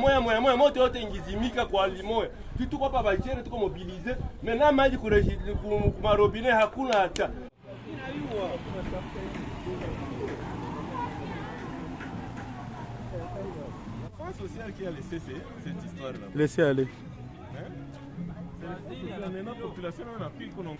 moya moto yote ingizimika kwa limoya. Tuko pa bajere tuko mobilize. Mena maji kuma robine hakuna hata. La France sociale qui a laissé cette histoire là. Laissez aller. C'est la population on a pris qu'on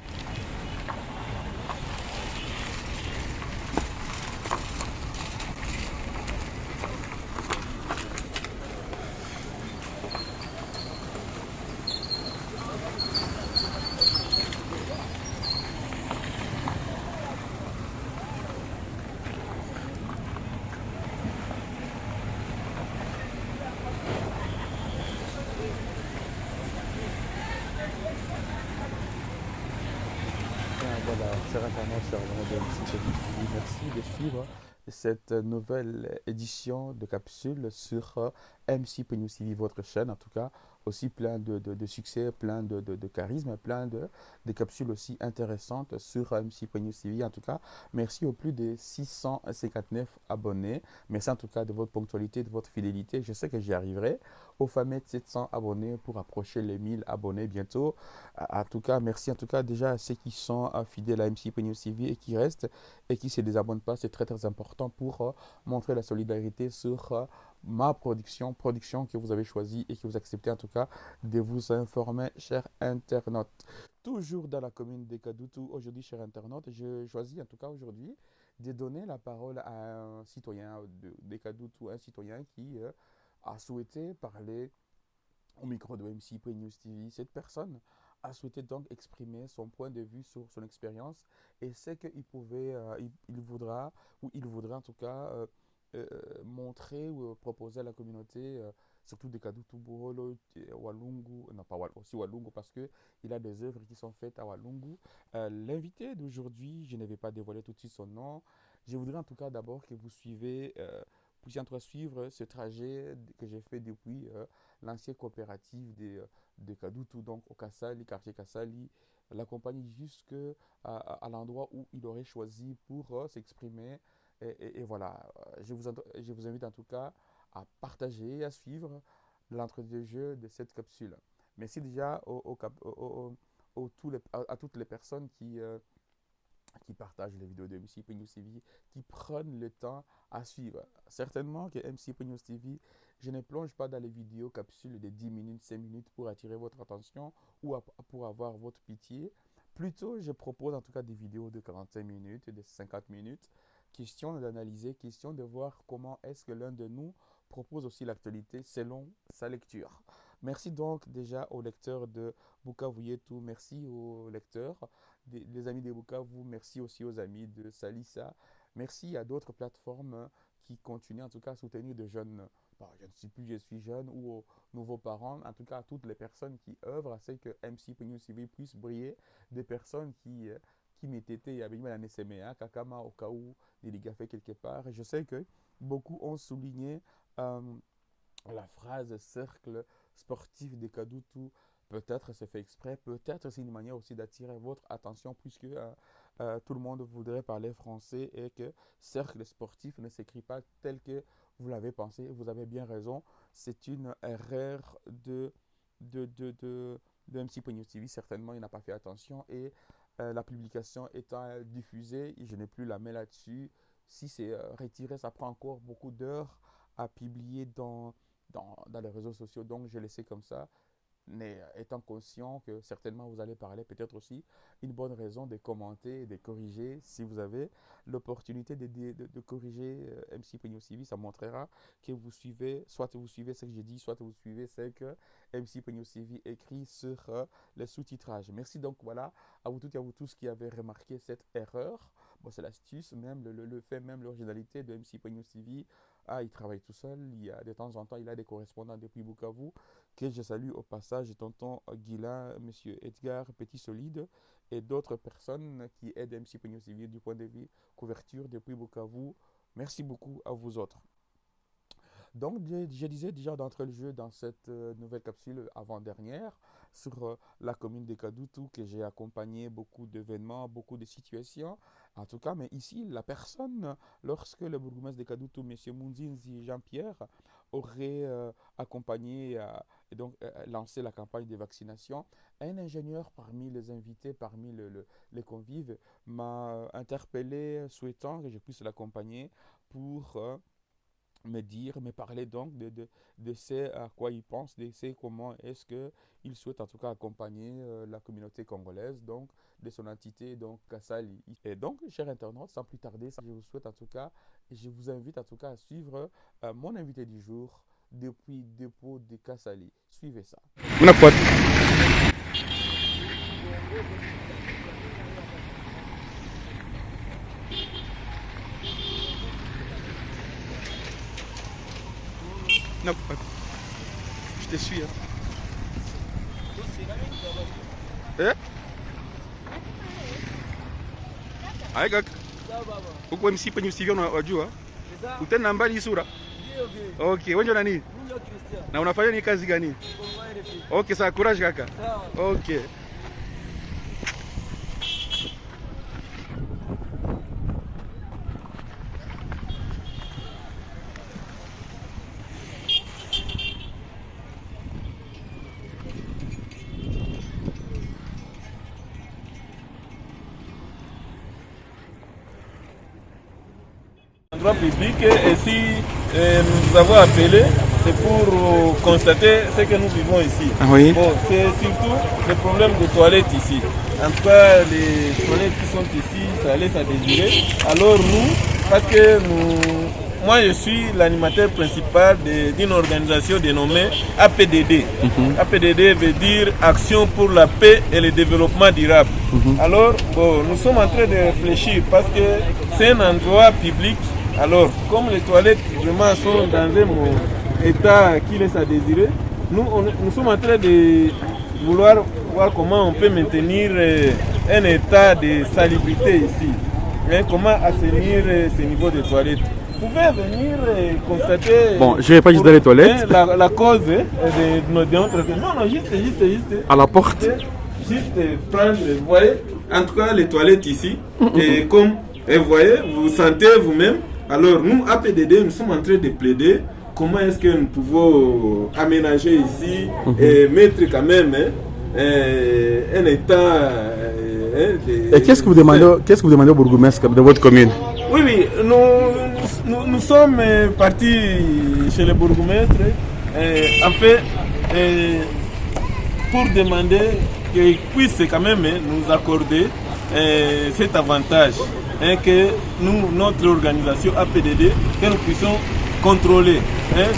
Voilà, chers internautes, chers abonnés de MC Peñus TV, merci de suivre cette nouvelle édition de capsule sur MC Peñus TV, votre chaîne en tout cas, aussi plein de succès, plein de charisme, plein de capsules aussi intéressantes sur MC Peñus TV. En tout cas, merci aux plus de 659 abonnés. Merci en tout cas de votre ponctualité, de votre fidélité. Je sais que j'y arriverai aux fameux 700 abonnés pour approcher les 1000 abonnés bientôt. En tout cas, merci en tout cas déjà à ceux qui sont fidèles à MC Peñus TV et qui restent et qui ne se désabonnent pas. C'est très très important pour montrer la solidarité sur ma production que vous avez choisi et que vous acceptez en tout cas de vous informer, chers internautes. Toujours dans la commune de Kadoutou, aujourd'hui, chers internautes, je choisis en tout cas aujourd'hui de donner la parole à un citoyen de Kadoutou, un citoyen qui a souhaité parler au micro de MC Peñus TV. Cette personne a souhaité donc exprimer son point de vue sur son expérience et c'est qu'il pouvait, il voudra, ou il voudra en tout cas montrer ou proposer à la communauté, surtout des Kadoutou Boholo, Walungu, non pas aussi Walungu parce qu'il a des œuvres qui sont faites à Walungu. L'invité d'aujourd'hui, je ne vais pas dévoiler tout de suite son nom. Je voudrais en tout cas d'abord que vous suivez, puissiez en tout cas suivre ce trajet que j'ai fait depuis l'ancienne coopérative de Kadoutou, donc au Kassali, quartier Kassali, l'accompagner jusqu'à à l'endroit où il aurait choisi pour s'exprimer. Et voilà, je vous invite en tout cas à partager et à suivre l'entre-deux-jeux de cette capsule. Merci déjà à toutes les personnes qui partagent les vidéos de MC Peñus TV, qui prennent le temps à suivre. Certainement que MC Peñus TV, je ne plonge pas dans les vidéos capsules de 10 minutes, 5 minutes pour attirer votre attention ou pour avoir votre pitié. Plutôt, je propose en tout cas des vidéos de 45 minutes, de 50 minutes. Question d'analyser, question de voir comment est-ce que l'un de nous propose aussi l'actualité selon sa lecture. Merci donc déjà aux lecteurs de Bukavu Yetu, merci aux lecteurs des amis de Bukavu, merci aussi aux amis de Salissa, merci à d'autres plateformes qui continuent en tout cas à soutenir de jeunes, bon, je ne sais plus, je suis jeune, ou aux nouveaux parents, en tout cas à toutes les personnes qui œuvrent à ce que MC Peñus TV puisse briller, des personnes qui m'étaient y avait un SMA, Kakama au cas où des dégâts faits quelque part. Et je sais que beaucoup ont souligné la phrase cercle sportif de Kadoutou. Peut-être c'est fait exprès, peut-être c'est une manière aussi d'attirer votre attention puisque tout le monde voudrait parler français et que cercle sportif ne s'écrit pas tel que vous l'avez pensé. Vous avez bien raison, c'est une erreur de MC Peñus TV. Certainement, il n'a pas fait attention et la publication étant diffusée, je n'ai plus la main là-dessus. Si c'est retiré, ça prend encore beaucoup d'heures à publier dans les réseaux sociaux. Donc, je laissé comme ça. Mais étant conscient que certainement vous allez parler, peut-être aussi une bonne raison de commenter, de corriger. Si vous avez l'opportunité de corriger MC Peñus TV, ça montrera que vous suivez, soit vous suivez ce que j'ai dit, soit vous suivez ce que MC Peñus TV écrit sur le sous-titrage. Merci donc voilà à vous toutes et à vous tous qui avez remarqué cette erreur. Bon, c'est l'astuce, même le fait, même l'originalité de MC Peñus TV. Ah, il travaille tout seul. Il y a de temps en temps, il a des correspondants depuis Bukavu que je salue au passage, tonton Guilain, monsieur Edgar Petit Solide et d'autres personnes qui aident MC Peñus TV du point de vue couverture depuis Bukavu. Merci beaucoup à vous autres. Donc, je disais déjà d'entrer le jeu dans cette nouvelle capsule avant-dernière sur la commune de Kadoutou que j'ai accompagné beaucoup d'événements, beaucoup de situations. En tout cas, mais ici, la personne, lorsque le bourgmestre de Kadoutou, M. Mounzinzi Jean-Pierre, aurait accompagné et donc lancé la campagne de vaccination. Un ingénieur parmi les invités, parmi les convives, m'a interpellé souhaitant que je puisse l'accompagner pour me parler donc de ce à quoi il pense, de ce comment est-ce qu'il souhaite en tout cas accompagner la communauté congolaise, donc de son entité, donc Kasali. Et donc, chers internautes, sans plus tarder, je vous souhaite en tout cas, et je vous invite en tout cas à suivre mon invité du jour depuis le dépôt de Kasali. Suivez ça. Non, je te suis. Eh? Aye kaka. Huko MC penye usivyo wajua? Utenda mbali sura? Ndio. Okay, wewe nani? Mimi Christian. Na unafanya ni kazi gani? Okay, sawa, courage kaka. Sawa. Okay. Endroit public et si nous avons appelé, c'est pour constater ce que nous vivons ici. Ah oui. Bon, c'est surtout le problème des toilettes ici. En tout cas, les toilettes qui sont ici, ça laisse à désirer. Alors nous, parce que moi je suis l'animateur principal d'une organisation dénommée APDD. APDD veut dire Action pour la paix et le développement durable. Alors, bon, nous sommes en train de réfléchir parce que c'est un endroit public. Alors, comme les toilettes vraiment sont dans un état qui laisse à désirer, nous sommes en train de vouloir voir comment on peut maintenir un état de salubrité ici. Et comment assainir ce niveau de toilettes. Vous pouvez venir constater. Bon, je ne vais pas juste dans les toilettes. La cause de nos démontres. Non, juste. À la porte. Juste prendre, vous voyez, en tout cas les toilettes ici. Et comme vous voyez, vous sentez vous-même. Alors nous, APDD, nous sommes en train de plaider comment est-ce que nous pouvons aménager ici et mettre quand même un état. Et qu'est-ce que vous demandez au bourgmestre de votre commune? Oui, nous sommes partis chez le bourgmestre en fait pour demander qu'il puisse quand même nous accorder cet avantage. Que nous, notre organisation APDD, que nous puissions contrôler.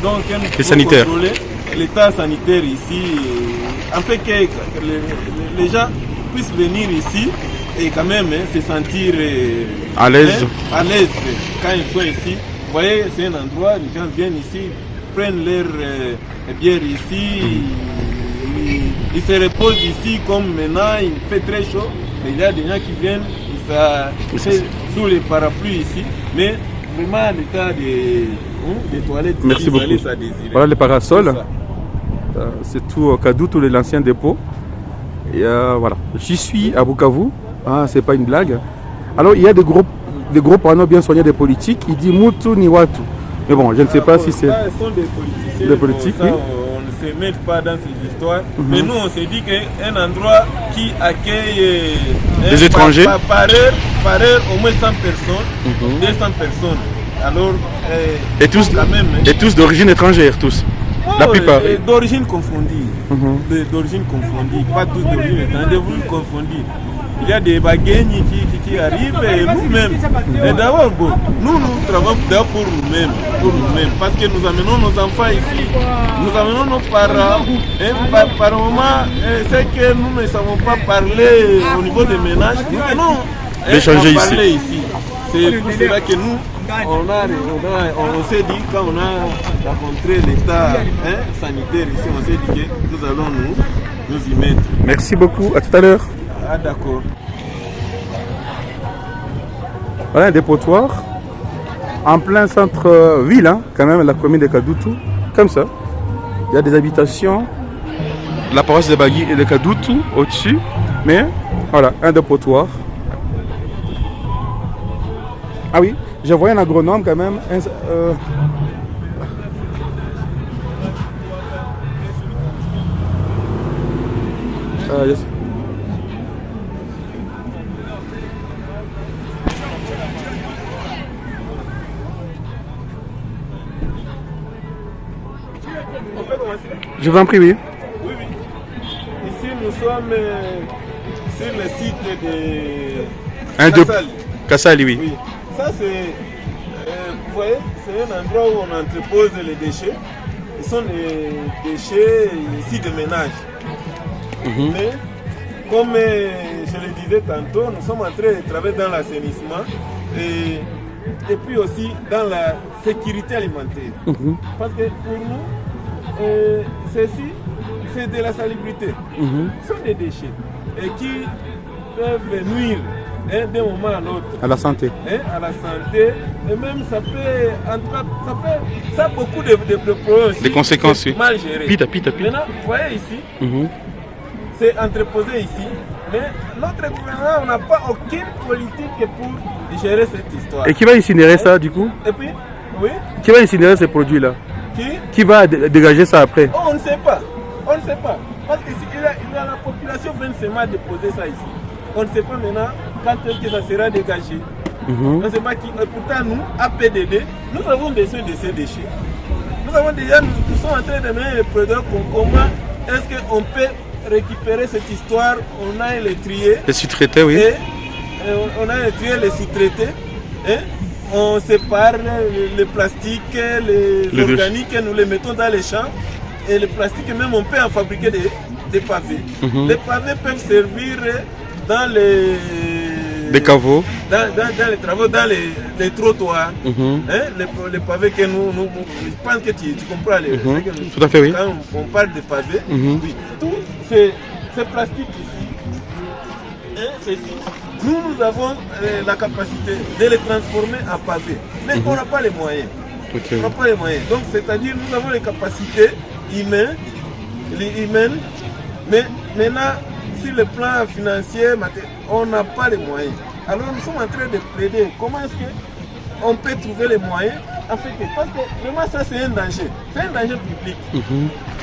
Donc, que nous puissions contrôler l'état sanitaire ici. En fait, que les gens puissent venir ici et quand même se sentir à l'aise. À l'aise quand ils sont ici. Vous voyez, c'est un endroit, les gens viennent ici, prennent leur bière ici, ils se reposent ici comme maintenant il fait très chaud. Mais il y a des gens qui viennent. C'est sous les parapluies ici, mais vraiment l'état des toilettes. Merci beaucoup. Voilà les parasols. C'est tout au Kadoutou, l'ancien dépôt. Et voilà. J'y suis à Bukavu. Ah, c'est pas une blague. Alors il y a des gros panneaux bien soignés des politiques. Il dit Mutu ni Watu. Mais bon, je ne sais pas si c'est. Ce sont des politiciens. Des politiques, bon, ça, oui. On ne se met pas dans ces histoires. Mais nous, on s'est dit qu'un endroit qui accueille des étrangers par heure, au moins 100 personnes, 200 personnes. Alors, et tous d'origine étrangère, tous. La plupart. D'origine confondue. D'origine confondue. Pas tous d'origine étrangère, d'origine confondue. Il y a des bagaignes qui arrivent et nous-mêmes. Et d'abord, bon, nous travaillons d'abord pour nous-mêmes. Parce que nous amenons nos enfants ici, nous amenons nos parents. Et par moment, c'est que nous ne savons pas parler au niveau des ménages. Nous venons d'échanger ici. C'est pour cela que nous, on s'est dit, quand on a rencontré l'état sanitaire ici, on s'est dit que nous allons nous y mettre. Merci beaucoup, à tout à l'heure. Ah d'accord. Voilà un dépotoir en plein centre-ville, quand même, la commune de Kadoutou, comme ça. Il y a des habitations, la paroisse de Bagui et de Kadoutou au-dessus, mais voilà, un dépotoir. Ah oui, j'ai envoyé un agronome quand même. Yes. On peut commencer? Je vous en prie, oui. Oui, oui. Ici, nous sommes sur le site de Kassali. Kassali, oui. Oui. Ça, c'est, vous voyez, c'est un endroit où on entrepose les déchets. Ce sont des déchets ici de ménage. Mais, comme je le disais tantôt, nous sommes en train de travailler dans l'assainissement et puis aussi dans la sécurité alimentaire. Parce que pour nous, ceci, c'est de la salubrité. Ce sont des déchets et qui peuvent nuire d'un moment à l'autre. À la santé. À la santé. Et même ça peut, en tout cas, ça a beaucoup de problèmes. Des conséquences, oui. Mal géré. Pita. Maintenant, vous voyez ici, c'est entreposé ici. Mais notre gouvernement n'a pas aucune politique pour gérer cette histoire. Et qui va incinérer ça du coup? Et puis, oui. Qui va incinérer ces produits-là? Qui va dégager ça après? Oh, on ne sait pas. On ne sait pas. Parce que il y a la population vient seulement déposer ça ici. On ne sait pas maintenant quand est-ce que ça sera dégagé. On ne sait pas qui. Pourtant, nous, APDD, nous avons besoin de ces déchets. Nous sommes en train de mener le produit. Comment est-ce qu'on peut récupérer cette histoire? On a les trier. Les sous-traités, oui. Et on a les trier, les sous-traités. On sépare les plastiques, les organiques, nous les mettons dans les champs. Et les plastiques, même on peut en fabriquer des pavés. Les pavés peuvent servir dans les caveaux, dans les travaux, dans les trottoirs. Les pavés que nous je pense que tu comprends. Tout à fait, oui. Quand on parle de pavés, oui. Tous ces plastiques ici, ceci, nous avons la capacité de les transformer en pavés. Mais on n'a pas les moyens. On n'a pas les moyens. Donc, c'est-à-dire, nous avons les capacités humaines, mais maintenant, sur le plan financier, on n'a pas les moyens. Alors, nous sommes en train de plaider. Comment est-ce qu'on peut trouver les moyens parce que vraiment, ça, c'est un danger. C'est un danger public.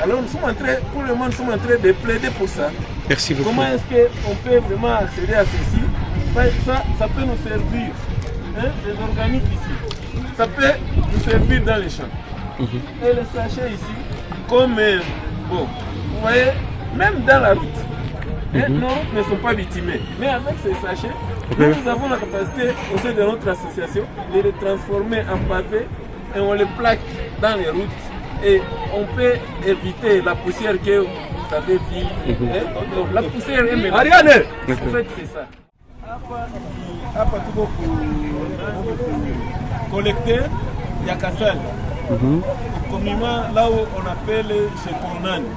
Alors, nous sommes en train, pour le moment, nous sommes en train de plaider pour ça. Merci beaucoup. Comment est-ce qu'on peut vraiment accéder à ceci? Ça peut nous servir. Les organiques ici. Ça peut nous servir dans les champs. Et les sachets ici, comme, bon, vous voyez, même dans la route, nos routes ne sont pas bitumées. Mais avec ces sachets, nous avons la capacité au sein de notre association de les transformer en pavés et on les plaque dans les routes. Et on peut éviter la poussière que vous avez vue. La poussière est mélangeée. Ariane! En fait, c'est ça. Hapa tuko collecteur ya Kassali. Communément là où on appelle chez Tournani.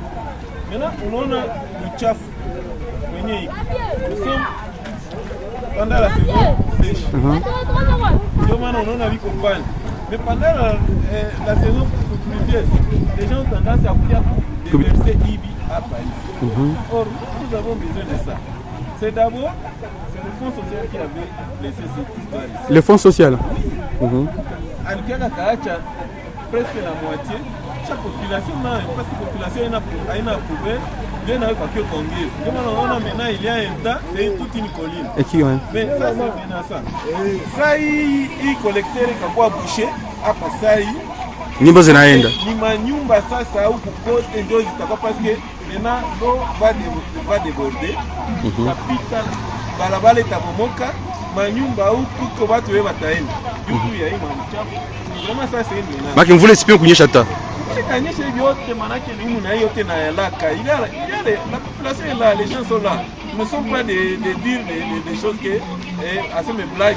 Maintenant, on a le tchaf. Nous sommes pendant la saison sèche. On a vu qu'on parle. Mais pendant la saison pluvieuse, les gens ont tendance à vouloir déverser Ibi à Paris. Or, nous avons besoin de ça. C'est d'abord le fonds social qui avait laissé cette histoire ici. Le fonds social? Alikaka kaacha presque la moitié. Chaque population, parce que la population a une approuvé, bien avec papier congrès. Maintenant, il y a un tas, c'est toute une colline. Et qui, ouais. Mais ça, c'est menaçant. Ça, il collectait les capois bouchés, après ça, nyumba zinaenda. Ni manyumba sasa huku kote ndio zitakuwa parce que maintenant l'eau va déborder. Kapita barabara itabomoka, manyumba huku kwa watu wewe wataenda. Juu ya hii mchafu. Vraiment ça c'est une menace. Maki mvule sipio kunyesha ta. Kanyesha yote manake ni humu na yote na yalaka. Il y a la population est là, les gens sont là. Ne sont pas de dire des choses que à ce me blague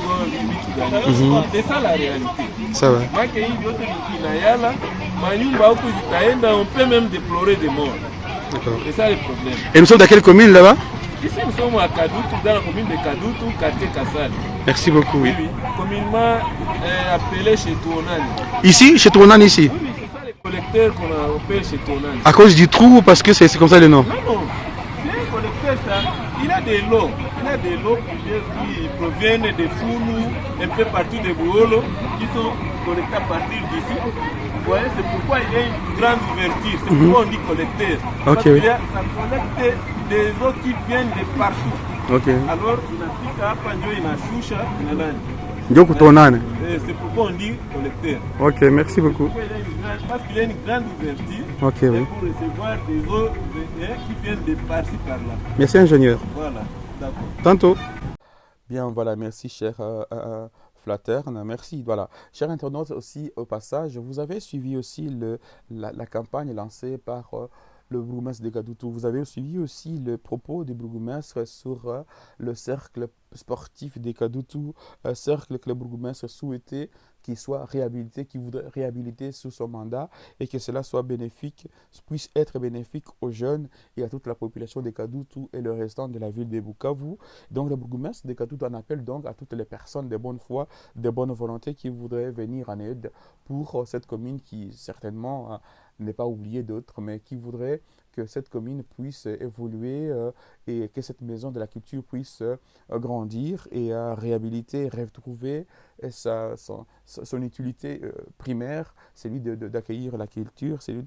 c'est ça la réalité. Ça va. Maki hii yote inayala, manyumba huku zitaenda, on peut même déplorer des morts. D'accord. C'est ça le problème. Et nous sommes dans quelle commune là-bas? Ici nous sommes à Kadoutou, dans la commune de Kadoutou, quartier Kassali. Merci beaucoup. Oui, oui. Communément appelé chez Tournani. Ici, chez Tournani ici? Oui, c'est ça les collecteurs qu'on appelle chez Tournani. À cause du trou ou parce que c'est comme ça le nom? Non, non. C'est un collecteur ça. Il a des lots. Il a des lots qui proviennent des Foulou, un peu partout de Bouolo, qui sont collectés à partir d'ici. Vous voyez, c'est pourquoi il y a une grande ouverture. C'est pourquoi on dit collecteur. Parce que ça collecte des eaux qui viennent de partout. Ok. Alors inafika hapa ndio inashusha inalani. Ndio kutonane. C'est pourquoi on dit collecteur. Ok, merci beaucoup. Parce qu'il y a une grande ouverture Ok, oui. pour recevoir des eaux qui viennent de par-ci par-là. Merci ingénieur. Voilà, d'accord. Tantôt. Bien, voilà, merci cher Flattern, merci. Voilà, chers internautes aussi au passage, vous avez suivi aussi la campagne lancée par le bourgmestre de Kadoutou. Vous avez suivi aussi le propos du bourgmestre sur le cercle sportif de Kadoutou, cercle que le bourgmestre souhaitait qu'il soit réhabilité, qu'il voudrait réhabiliter sous son mandat et que cela soit bénéfique, puisse être bénéfique aux jeunes et à toute la population de Kadoutou et le restant de la ville de Bukavu. Donc le bourgmestre de Kadoutou en appelle donc à toutes les personnes de bonne foi, de bonne volonté qui voudraient venir en aide pour cette commune qui certainement n'est pas oubliée d'autres, mais qui voudrait que cette commune puisse évoluer et que cette maison de la culture puisse grandir et réhabiliter, retrouver son utilité primaire, celui d'accueillir la culture, celui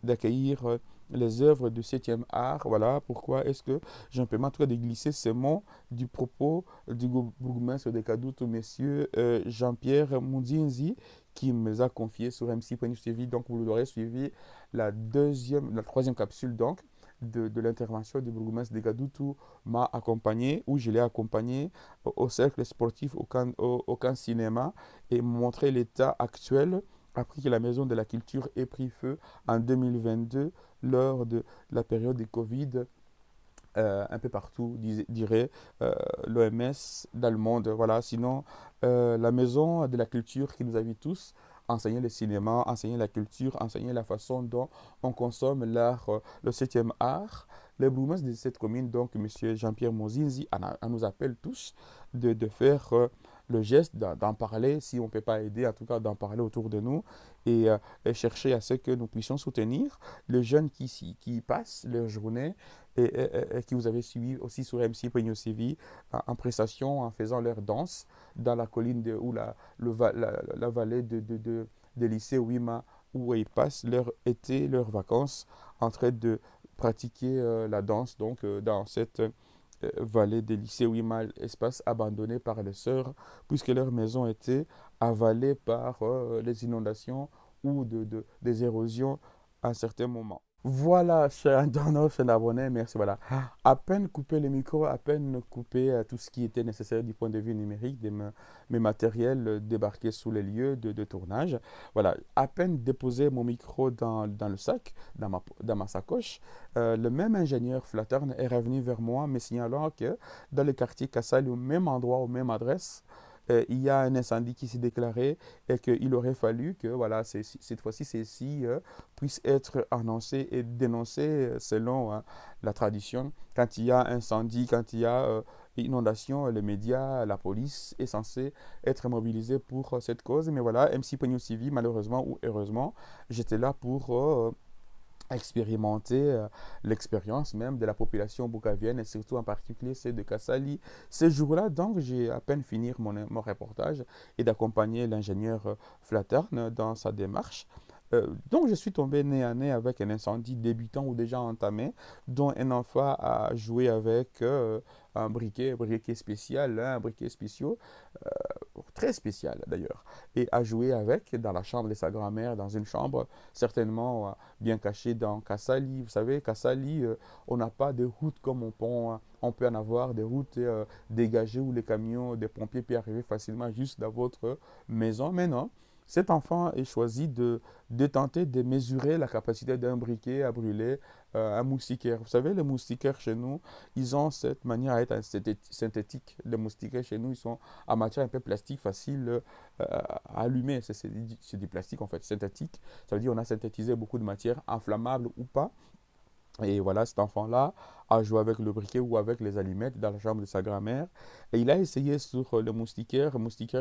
d'accueillir les œuvres du 7e art. Voilà pourquoi est-ce que je me permets en tout cas de glisser ces mots du propos du bourgmestre de Kadoutou, monsieur Jean-Pierre Mundinzi, qui me les a confiés sur MC.TV. Donc vous l'aurez suivi la troisième capsule donc de l'intervention du bourgmestre de Kadoutou m'a accompagné, ou je l'ai accompagné au cercle sportif, au camp cinéma, et montrer l'état actuel après que la maison de la culture ait pris feu en 2022 lors de la période de Covid. Un peu partout, dirait l'OMS dans le monde. Voilà. Sinon, la maison de la culture qui nous invite tous, enseigner le cinéma, enseigner la culture, enseigner la façon dont on consomme l'art, le 7e art. Le bourgmestre de cette commune, donc M. Jean-Pierre Mozinzi, nous appelle tous de faire le geste d'en parler, si on ne peut pas aider, en tout cas d'en parler autour de nous et chercher à ce que nous puissions soutenir les jeunes qui passent leur journée et qui vous avez suivi aussi sur MC.TV en prestation, en faisant leur danse dans la colline ou la vallée de lycée Wima, où ils passent leur été, leurs vacances en train de pratiquer la danse donc dans cette vallée des lycées Wima, espace abandonné par les sœurs, puisque leur maison était avalée par les inondations ou des érosions à certains moments. Voilà, chers internautes, chers abonnés, merci. Voilà. À peine coupé le micro, à peine coupé tout ce qui était nécessaire du point de vue numérique, mes matériels débarqués sous les lieux de tournage. Voilà, à peine déposé mon micro dans le sac, dans ma sacoche, le même ingénieur Flattern est revenu vers moi, me signalant que dans le quartier Kassali, au même endroit, aux mêmes adresses, il y a un incendie qui s'est déclaré et qu'il aurait fallu que voilà, cette fois-ci, ceci puisse être annoncé et dénoncé selon la tradition. Quand il y a incendie, quand il y a inondation, les médias, la police est censée être mobilisée pour cette cause. Mais voilà, MC.TV, malheureusement ou heureusement, j'étais là pour expérimenter l'expérience même de la population bukavienne et surtout en particulier celle de Kassali. Ce jour-là, donc, j'ai à peine fini mon reportage et d'accompagner l'ingénieur Flattern dans sa démarche. Donc, je suis tombé nez à nez avec un incendie débutant ou déjà entamé, dont un enfant a joué avec un briquet spécial, un briquet spécial, très spécial d'ailleurs, et a joué avec dans la chambre de sa grand-mère, dans une chambre certainement bien cachée dans Kassali. Vous savez, Kassali, on n'a pas de routes comme on peut en avoir, des routes dégagées où les camions des pompiers peuvent arriver facilement juste dans votre maison. Mais non, cet enfant a choisi de tenter de mesurer la capacité d'un briquet à brûler un moustiquaire. Vous savez, les moustiquaires chez nous, ils ont cette manière à être synthétiques. Les moustiquaires chez nous, ils sont en matière un peu plastique, facile à allumer. C'est du plastique en fait, synthétique. Ça veut dire qu'on a synthétisé beaucoup de matières, inflammables ou pas. Et voilà, cet enfant-là a joué avec le briquet ou avec les allumettes dans la chambre de sa grand-mère. Et il a essayé sur le moustiquaire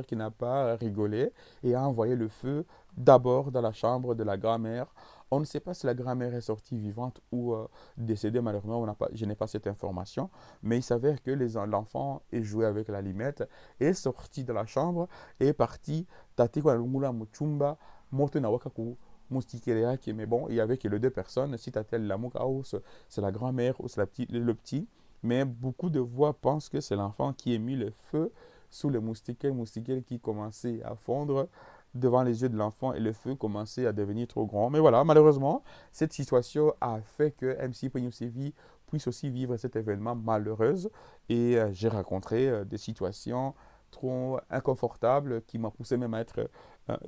qui n'a pas rigolé et a envoyé le feu d'abord dans la chambre de la grand-mère. On ne sait pas si la grand-mère est sortie vivante ou décédée, malheureusement, je n'ai pas cette information. Mais il s'avère que l'enfant est joué avec l'allumette, est sorti de la chambre et est parti. Tati kwa lungula muchumba, moto na waka moustiquaire, mais bon, il y avait que les deux personnes. Si tu appelles la moukaos, c'est la grand-mère ou c'est le petit. Mais beaucoup de voix pensent que c'est l'enfant qui a mis le feu sous le moustiquaire qui commençait à fondre devant les yeux de l'enfant et le feu commençait à devenir trop grand. Mais voilà, malheureusement, cette situation a fait que MC Penyusevi puisse aussi vivre cet événement malheureux. Et j'ai rencontré des situations trop inconfortables qui m'ont poussé même à être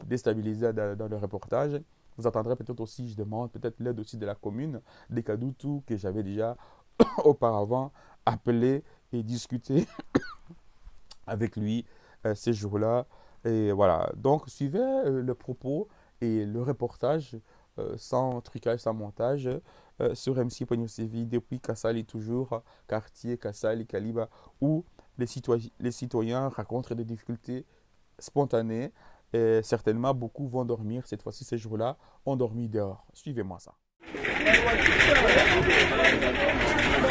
déstabilisé dans le reportage. Vous entendrez peut-être aussi, je demande peut-être l'aide aussi de la commune, des Kadoutou que j'avais déjà auparavant appelé et discuté avec lui ces jours-là. Et voilà, donc suivez le propos et le reportage sans trucage, sans montage sur MC Penyusevi depuis Kasali toujours, quartier Kasali, Kaliba, où les citoyens rencontrent des difficultés spontanées. Et certainement, beaucoup vont dormir cette fois-ci, ces jours-là, ont dormi dehors. Suivez-moi ça.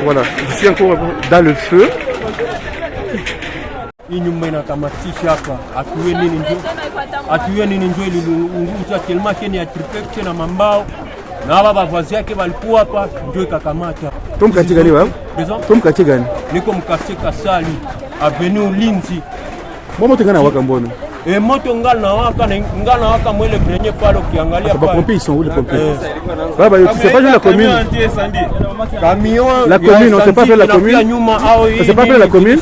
Voilà, ici encore dans le feu. Hii nyumba inakamatisha hapa, atuwe nini njo iliunguza kelma keni ya tripekche na mambao na hapa bavazi yake walikuwa hapa njo ikakamata. Tom kati gani baba? Tom kati gani? Niko mkati Kasali, avenue Ulinzi. Moto ngana waka mbona? Moto ngana waka mwele kwenye pale ukiangalia pale. Pompiers ils sont où les pompiers? Baba, c'est pas la commune. Camion la commune, on sait pas faire la commune. On sait pas faire la commune.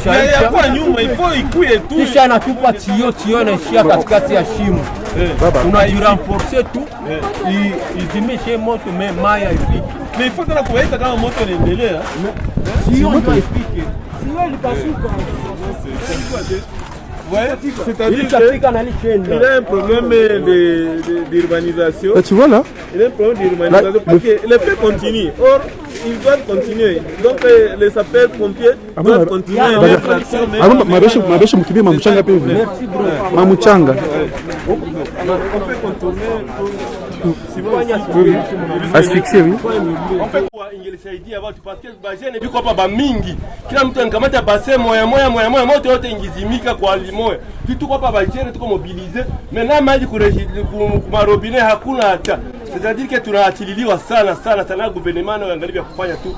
Kisha anatupa tio inaishia katikati ya shimo. Tunajirenforcer tu izimishe moto maya ifike. Mais il faut que la kuweka kama moto inaendelea. Sio moto ifike. Sio ilipasuka. Ouais, c'est-à-dire qu'il a un problème d'urbanisation. Tu vois là? Il a un problème d'urbanisation parce que les faits continuent. Or, ils doivent continuer. Donc, les sapeurs-pompiers doivent continuer à mettre l'action. Mabeshe mkibia mamuchanga pia hivi. Mamuchanga. On peut contourner. Asphyxie, oui. Ingelisaidia watu parce bajene biko hapa bamingi. Kila mtu anakamata base moya moto yote ingizimika kwa limoya. Tuko hapa bajene tuko mobiliser. Maintenant maji kuma robinet hakuna hata. C'est-à-dire que tunaatililiwa sana gouvernement na angalia kufanya tu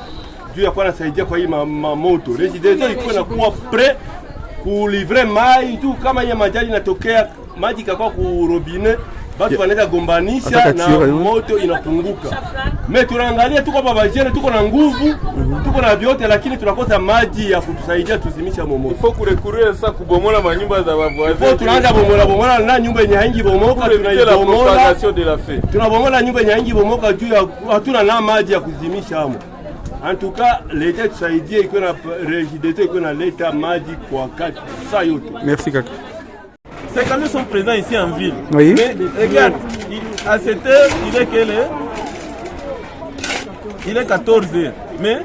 juu ya kuwa nasaidia kwa hii moto. Residence iko na kuwa prêt kulivrer mai tu kama ya majali inatokea maji kakwa ku robinet. Batu wanaweza gombanisha na moto inapunguka. Me tunaangalia tuko hapa bajene tuko na nguvu, tuko na vyote lakini tunakosa maji ya kutusaidia tuzimisha moto. Faut kurecourir sasa kubomola manyumba za wavoisin. Faut tunaanza bomola na nyumba yenye haingi bomoka tunaibomola. Tunabomola nyumba yenye haingi bomoka juu ya hatuna na maji ya kuzimisha hamo. En tout cas, l'État tusaidie iko na Regideso iko na leta maji kwa wakati saa yote. Merci kaka. Ces camions sont présents ici en ville. Oui. Mais regarde, à cette heure, il est 14 heures. Mais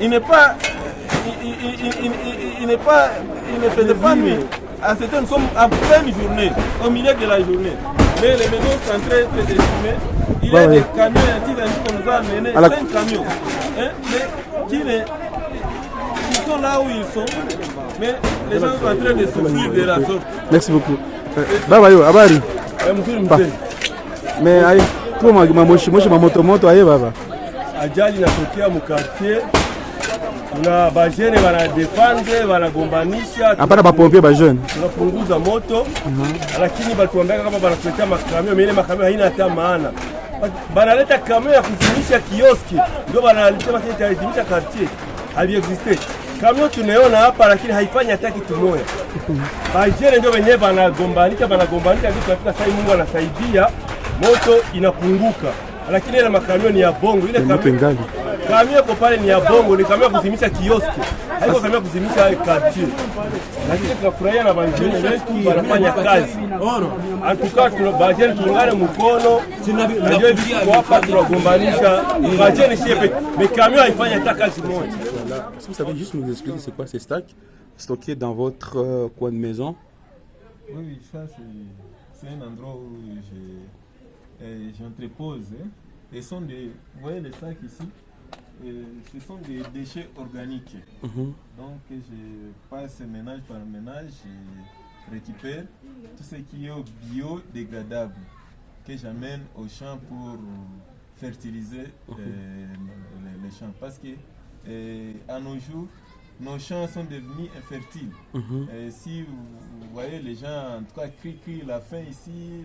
il ne faisait pas nuit. À cette heure, nous sommes à pleine journée, au milieu de la journée. Mais les maisons sont en train d'être décimées. Il y a des camions qu'on nous a amenés, 5 camions. Hein? Mais ils sont là où ils sont. Mais les gens sont en train de souffrir de la sorte. Merci beaucoup. Baba yo, habari. Mais aïe, tu mamoshi mamoto aye baba. Ajali inatokea mu quartier. Na bajene wanadefendre, wanagombanisha. Hapana ba pompier ba jeune. Tunapunguza moto. Lakini batuambia kama banakuletea makamio, mimi ile makamio haina hata maana. Banaleta kamio ya kuzimisha kioski. Ndio banaleta makamio ya kuzimisha quartier. Hali existe. Kamio tunaona hapa lakini haifanyi hata kitu moja. Bajene ndio wenyewe banagombanisha vitu katika sai Mungu anasaidia moto inapunguka. Lakini ile makamio ni ya bongo, ile kamio kwa pale ni ya bongo, ni kamio kuzimisha kioski. Haiko kamio kuzimisha quartier. Lakini tunafurahia na bajene wetu wanafanya kazi. Antuka bajene tuungane mkono, ndio hivi kwa hapa tunagombanisha bajene shepe. Mais kamio haifanya hata kazi moja. Est-ce que vous savez juste nous expliquer c'est quoi ces stacks stockés dans votre coin de maison? Oui, ça c'est un endroit où j'entrepose. Hein. Vous voyez les sacs ici, ce sont des déchets organiques. Donc je passe ménage par ménage, je récupère tout ce qui est biodégradable. que j'amène au champ pour fertiliser les champs. Parce que à nos jours, nos champs sont devenus infertiles. Si vous voyez les gens, en tout cas, crient la faim ici,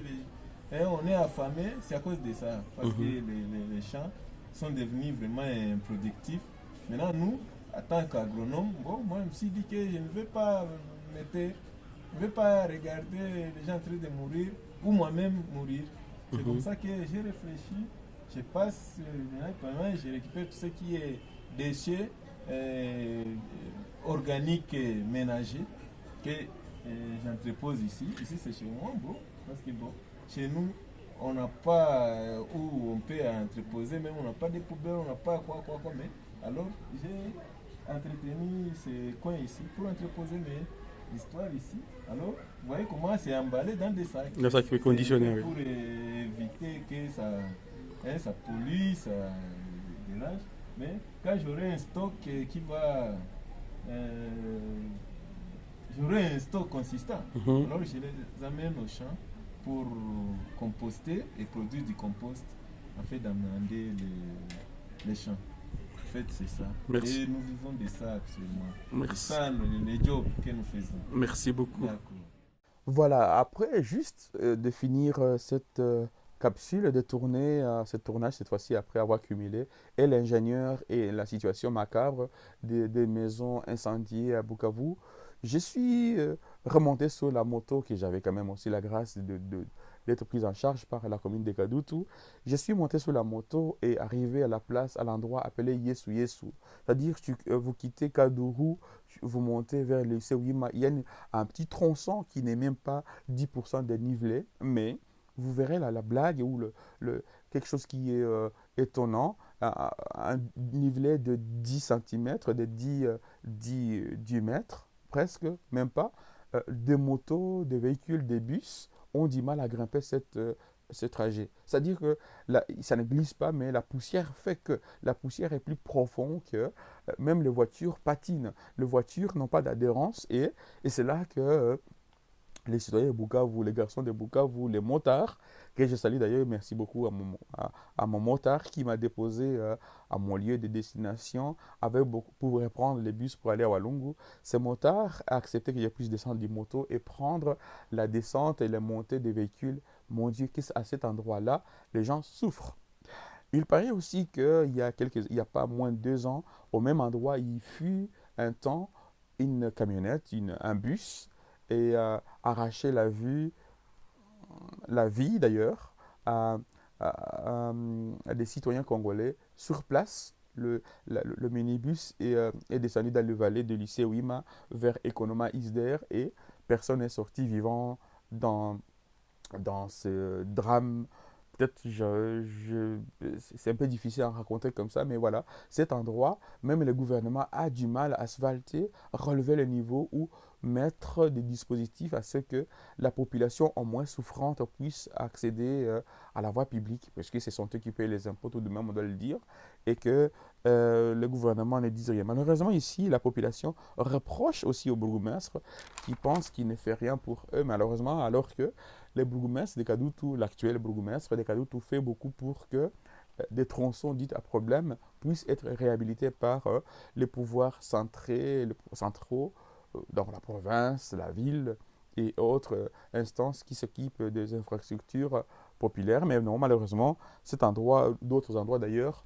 on est affamé, c'est à cause de ça. Parce que les champs sont devenus vraiment improductifs. Maintenant, nous, en tant qu'agronome, moi, je me suis dit que je ne veux pas regarder les gens en train de mourir ou moi-même mourir. C'est comme ça que j'ai réfléchi. Je passe, je récupère tout ce qui est déchets organiques et ménagers que j'entrepose ici. Ici, c'est chez moi, parce que chez nous, on n'a pas où on peut entreposer, même on n'a pas de poubelles, on n'a pas quoi. Mais alors, j'ai entretenu ces coins ici pour entreposer mes histoires ici. Alors, vous voyez comment c'est emballé dans des sacs. Des sacs conditionnés. Pour éviter que ça pollue, ça dérange. Mais quand j'aurai un stock qui va... j'aurai un stock consistant. Alors, je les amène au champ pour composter et produire du compost afin d'amender les champs. En fait, c'est ça. Merci. Et nous vivons de ça actuellement. Merci. C'est ça les jobs que nous faisons. Merci beaucoup. D'accord. Voilà, après juste de finir cette capsule, de tourner ce tournage cette fois-ci après avoir cumulé et l'ingénieur et la situation macabre des maisons incendiées à Bukavu, je suis remonté sur la moto que j'avais quand même aussi la grâce d'être prise en charge par la commune de Kadutu. Je suis monté sur la moto et arrivé à la place, à l'endroit appelé Yesu Yesu. C'est-à-dire que vous quittez Kadourou, vous montez vers le lycée Wima. Il y a un petit tronçon qui n'est même pas 10% dénivelé, mais vous verrez là, la blague ou quelque chose qui est étonnant, un nivelet de 10 cm, de 10 mètres, presque, même pas, des motos, des véhicules, des bus ont du mal à grimper ce trajet. C'est-à-dire que ça ne glisse pas, mais la poussière fait que la poussière est plus profonde que même les voitures patinent. Les voitures n'ont pas d'adhérence et c'est là que les citoyens de Bukavu, les garçons de Bukavu, les motards, que je salue d'ailleurs, merci beaucoup à mon motard qui m'a déposé à mon lieu de destination pour reprendre les bus pour aller à Walungu. Ce motard a accepté que je puisse descendre du moto et prendre la descente et la montée des véhicules. Mon Dieu, qu'à cet endroit-là, les gens souffrent. Il paraît aussi qu'il y a pas moins de 2 ans, au même endroit, il fut un temps une camionnette, un bus, et arraché la vie d'ailleurs à des citoyens congolais sur place. Le minibus est descendu dans le vallée de lycée Wima vers Ekonoma Isder et personne n'est sorti vivant dans ce drame. Peut-être c'est un peu difficile à raconter comme ça, mais voilà, cet endroit, même le gouvernement a du mal à asphalter, relever le niveau ou mettre des dispositifs à ce que la population en moins souffrante puisse accéder à la voie publique, parce que ce sont eux qui payent les impôts, tout de même on doit le dire, et que le gouvernement ne dise rien. Malheureusement ici, la population reproche aussi au bourgmestre qui pense qu'il ne fait rien pour eux, malheureusement, alors que le bourgmestre de Kadutu, l'actuel bourgmestre de Kadutu fait beaucoup pour que des tronçons dits à problème puissent être réhabilités par les pouvoirs centraux dans la province, la ville et autres instances qui s'occupent des infrastructures populaires. Mais non, malheureusement, cet endroit, d'autres endroits d'ailleurs,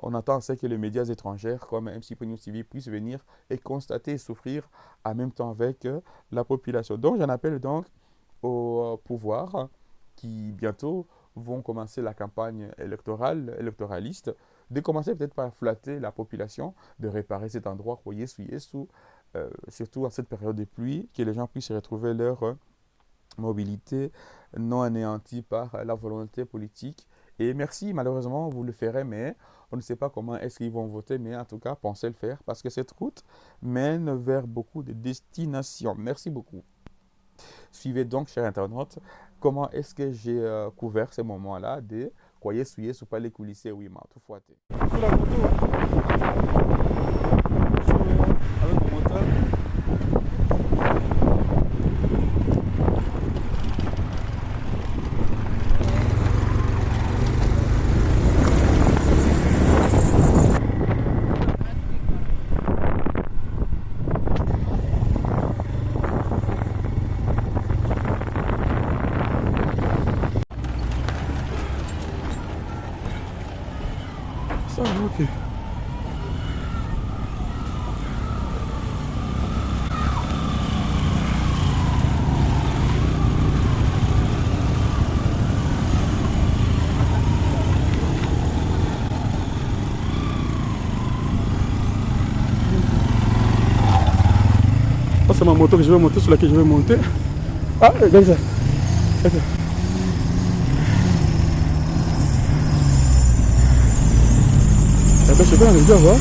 on attend à ce que les médias étrangers comme MC Pognou TV puissent venir et constater et souffrir en même temps avec la population. Donc j'en appelle donc au pouvoir qui bientôt vont commencer la campagne électoraliste, de commencer peut-être par flatter la population, de réparer cet endroit, surtout en cette période de pluie, que les gens puissent retrouver leur mobilité non anéantie par la volonté politique. Et merci, malheureusement, vous le ferez, mais on ne sait pas comment est-ce qu'ils vont voter, mais en tout cas, pensez le faire, parce que cette route mène vers beaucoup de destinations. Merci beaucoup. Suivez donc, chers internautes, comment est-ce que j'ai couvert ce moment-là de Koye Souye sous pas les coulisses, oui, ma tout fouetté. Sur la moto, avec le moteur. Ah, ok. C'est ma moto que je vais monter, sur laquelle je vais monter. Ah, regarde ça. Okay. Eh ben, je vais arriver à voir.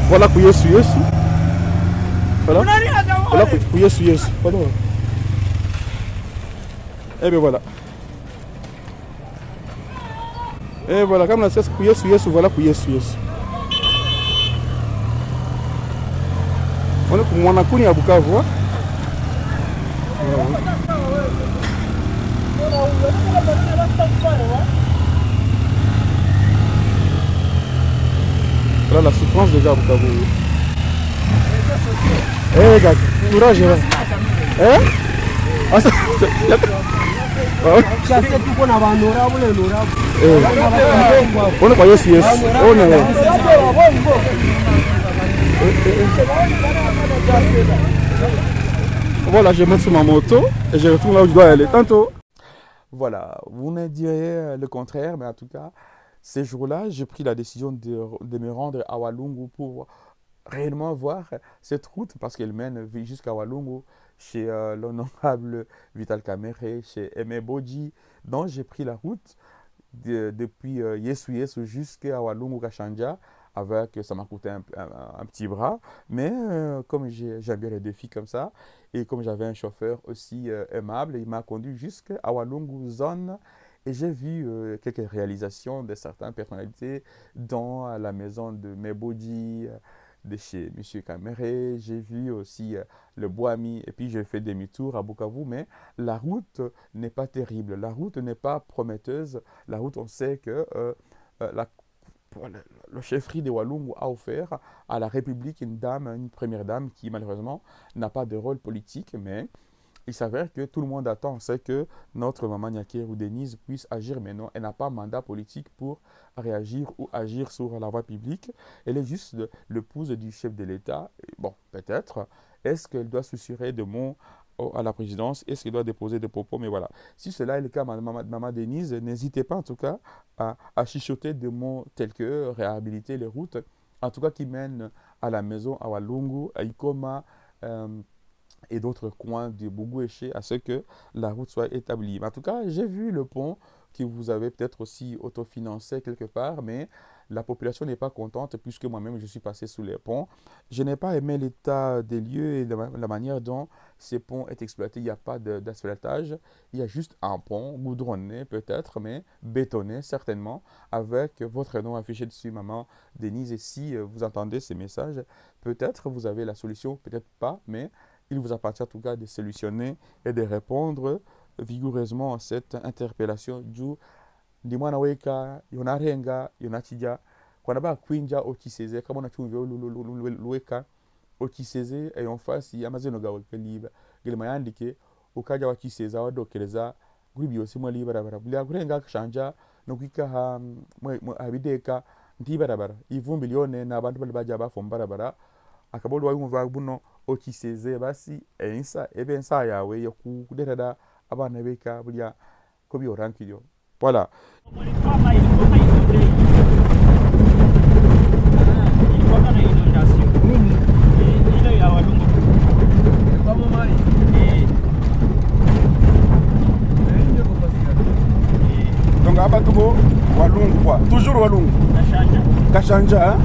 Voilà pour Yesu Yesu. Voilà. Voilà pour Yesu Yesu. Pardon. Et bien voilà. Et voilà, comme la cesse pour Yesu Yesu, voilà pour Yesu Yesu. On est pour Mwanakuni à Bukavu. Hein? Voilà la souffrance déjà à Bukavu. Eh, gars, courage là. Hein? Ah, ça. On est pas yes. On est. Voilà, je monte sur ma moto et je retourne là où je dois aller. Tantôt. Voilà, vous me direz le contraire, mais en tout cas, ces jours-là, j'ai pris la décision de me rendre à Walungu pour réellement voir cette route parce qu'elle mène jusqu'à Walungu, chez l'honorable Vital Kamerhe, chez Aimé Bodji. Donc, j'ai pris la route depuis Yesu Yesu jusqu'à Walungu Kachanja. Avec, ça m'a coûté un petit bras, mais comme j'aime bien les défis comme ça, et comme j'avais un chauffeur aussi aimable, il m'a conduit jusqu'à Walungu Zone, et j'ai vu quelques réalisations de certaines personnalités dans la maison de Meboji, de chez M. Kamerhe. J'ai vu aussi le Boami, et puis j'ai fait demi-tour à Bukavu, mais la route n'est pas terrible, la route n'est pas prometteuse. La route, on sait que le chefferie de Walungu a offert à la République une première dame qui malheureusement n'a pas de rôle politique, mais il s'avère que tout le monde attend, c'est que notre maman Nyakeru Denise puisse agir, mais non, elle n'a pas mandat politique pour réagir ou agir sur la voie publique. Elle est juste l'épouse du chef de l'État. Bon, peut-être, est-ce qu'elle doit susurrer de mots à la présidence, est-ce qu'il doit déposer des propos, mais voilà. Si cela est le cas, maman Denise, n'hésitez pas en tout cas à chuchoter des mots tels que réhabiliter les routes, en tout cas qui mènent à la maison, à Walungu, à Ikoma et d'autres coins de Bougouéché, à ce que la route soit établie. Mais en tout cas, j'ai vu le pont que vous avez peut-être aussi autofinancé quelque part, mais la population n'est pas contente puisque moi-même je suis passé sous les ponts. Je n'ai pas aimé l'état des lieux et la manière dont ces ponts est exploité. Il n'y a pas d'asphaltage, il y a juste un pont goudronné peut-être, mais bétonné certainement, avec votre nom affiché dessus, maman Denise. Et si vous entendez ces messages, peut-être vous avez la solution, peut-être pas, mais il vous appartient en tout cas de solutionner et de répondre vigoureusement à cette interpellation du ndimwana weka yonarenga yonachija kwa naba kwinja okiseze kama nachumve luweka okiseze ayo fasi amazeno gawe kaliba gilima yandike ukaja wakiseza wadokereza guri byose mwe libarabara bya kurenga kashanja no kwika ha abideka ntibarabara ivumbi lione n'abantu bali baja bafombarabara akabolo wayumva buno okiseze basi ensa ebensa yawe yo kuderada abana beka bulya ko byorankiryo. Voilà. Donc à Batougo, Walungu quoi. Toujours Walungu. Kachanja.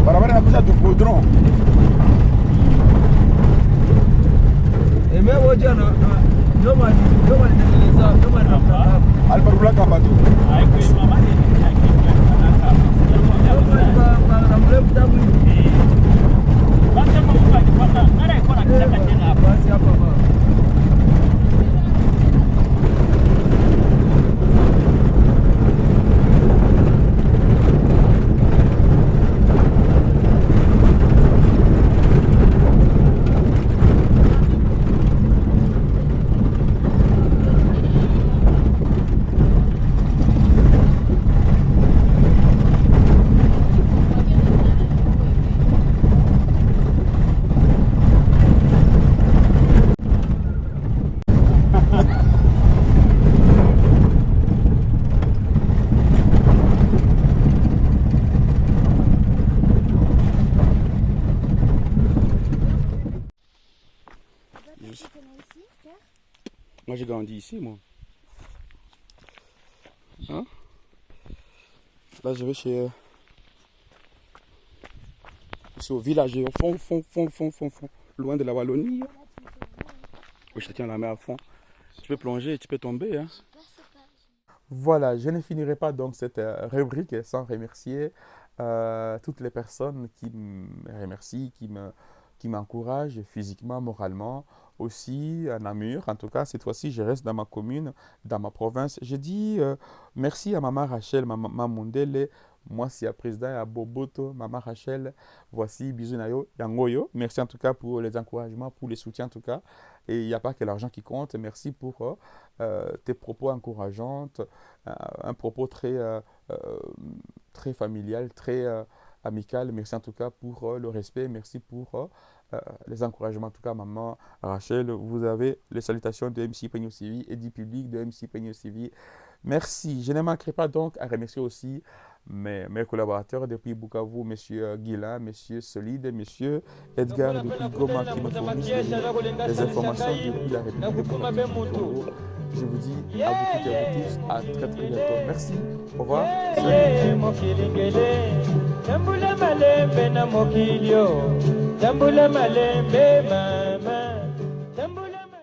Barabara na kusa du goudron. Eme woja na noma ndeleza noma na Albarula kabatu. ai kwa mama ni na mrefu tabu basi kama ukipata nara iko na kitaka tena hapa basi hapa Moi, j'ai grandi ici, moi. Hein? Là, je vais chez... C'est au village, au fond, loin de la Wallonie. Oui, je te tiens la main à fond. Tu peux plonger, tu peux tomber. Hein. Voilà, je ne finirai pas donc cette rubrique sans remercier toutes les personnes qui me remercient, qui m'encouragent physiquement, moralement, aussi à Namur. En tout cas, cette fois-ci, je reste dans ma commune, dans ma province. Je dis merci à Maman Rachel, Maman Mondele, moi, c'est à président à Boboto, Maman Rachel. Voici, bisous Nayo, Yangoyo. Merci en tout cas pour les encouragements, pour les soutiens en tout cas. Et il n'y a pas que l'argent qui compte. Merci pour tes propos encourageants, un propos très familial, très amical. Merci en tout cas pour le respect. Merci pour les encouragements. En tout cas, Maman Rachel, vous avez les salutations de MC Pegno CV et du public de MC Pegno CV. Merci. Je ne manquerai pas donc à remercier aussi mes collaborateurs depuis Bukavu, M. Guilain, M. Solide, M. Edgar depuis Goma qui me fournissent les informations depuis la République démocratique du Congo. Je vous dis à vous toutes et à vous tous, à très très bientôt. Merci, au revoir. Salut.